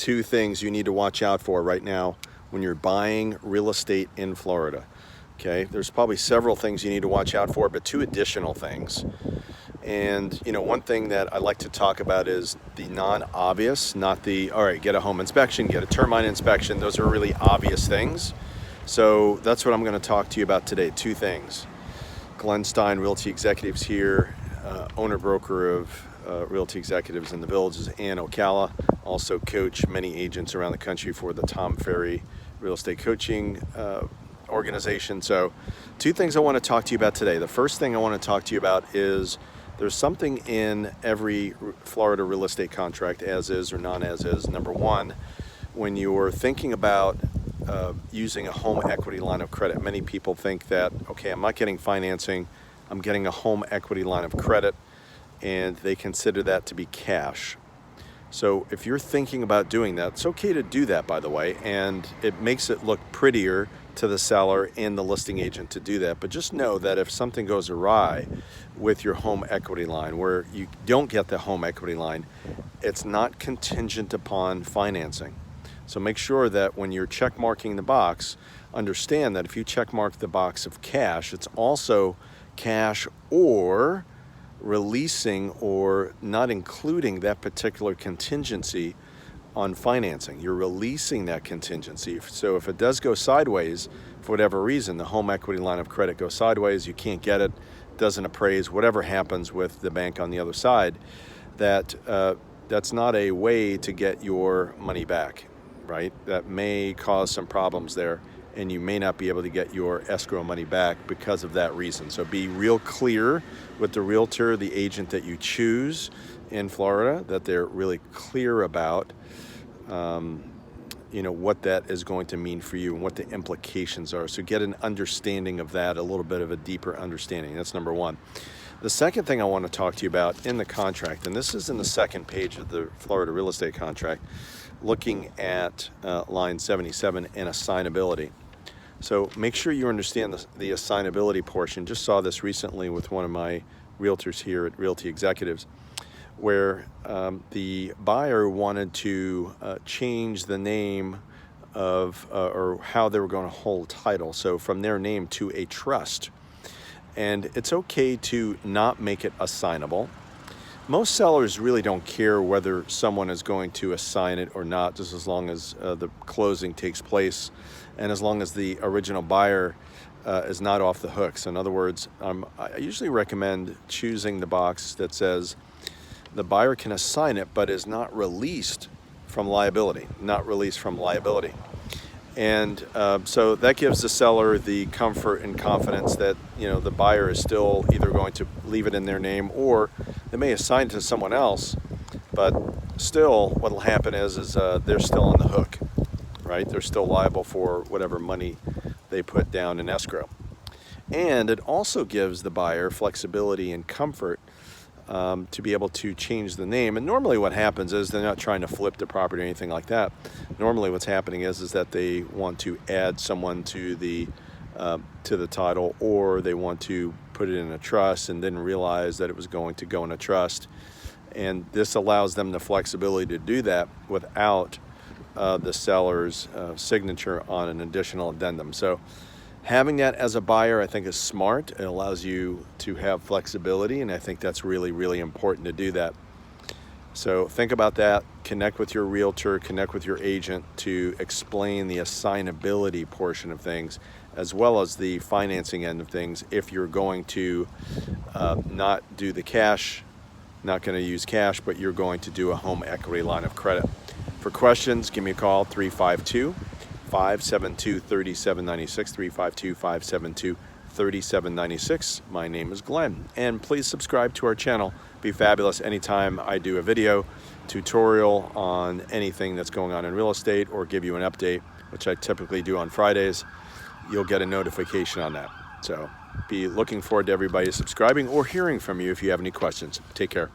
two things you need to watch out for right now when you're buying real estate in Florida. Okay, there's probably several things you need to watch out for, but two additional things. And one thing that I like to talk about is the non-obvious, not the, all right, get a home inspection, get a termite inspection. Those are really obvious things. So that's what I'm going to talk to you about today. Two things. Glenn Stein, Realty Executives here, owner-broker of Realty Executives in the Villages and Ocala. Also coach many agents around the country for the Tom Ferry Real Estate Coaching organization. So two things I want to talk to you about today. The first thing I want to talk to you about is there's something in every Florida real estate contract, as is or non-as is. Number one, when you're thinking about using a home equity line of credit, many people think that, okay, I'm not getting financing, I'm getting a home equity line of credit, and they consider that to be cash. So if you're thinking about doing that, it's okay to do that, by the way, and it makes it look prettier to the seller and the listing agent to do that. But just know that if something goes awry with your home equity line, where you don't get the home equity line, it's not contingent upon financing. So make sure that when you're check marking the box, understand that if you check mark the box of cash, it's also cash or releasing or not including that particular contingency on financing. You're releasing that contingency. So if it does go sideways, for whatever reason, the home equity line of credit goes sideways, you can't get it, doesn't appraise, whatever happens with the bank on the other side, that's not a way to get your money back, right? That may cause some problems there, and you may not be able to get your escrow money back because of that reason. So be real clear with the realtor, the agent that you choose in Florida, that they're really clear about what that is going to mean for you and what the implications are. So get an understanding of that, a little bit of a deeper understanding. That's number one. The second thing I want to talk to you about in the contract, and this is in the second page of the Florida real estate contract, looking at line 77 and assignability. So make sure you understand the assignability portion. Just saw this recently with one of my realtors here at Realty Executives, where the buyer wanted to change the name of or how they were going to hold title. So from their name to a trust. And it's okay to not make it assignable. Most sellers really don't care whether someone is going to assign it or not, just as long as the closing takes place and as long as the original buyer is not off the hook. So in other words, I usually recommend choosing the box that says the buyer can assign it but is not released from liability, And so that gives the seller the comfort and confidence that the buyer is still either going to leave it in their name or they may assign it to someone else, but still what will happen is they're still on the hook, right? They're still liable for whatever money they put down in escrow. And it also gives the buyer flexibility and comfort to be able to change the name. And normally what happens is they're not trying to flip the property or anything like that. Normally what's happening is that they want to add someone to the title, or they want to put it in a trust and didn't realize that it was going to go in a trust. And this allows them the flexibility to do that without the seller's signature on an additional addendum. So having that as a buyer, I think, is smart. It allows you to have flexibility, and I think that's really, really important to do that. So think about that. Connect with your realtor, connect with your agent to explain the assignability portion of things, as well as the financing end of things. If you're going to not do the cash, not going to use cash, but you're going to do a home equity line of credit. For questions, give me a call, 352-572-3796, 352-572-3796. My name is Glenn, and please subscribe to our channel. Be fabulous anytime I do a video tutorial on anything that's going on in real estate or give you an update, which I typically do on Fridays. You'll get a notification on that. So be looking forward to everybody subscribing or hearing from you if you have any questions. Take care.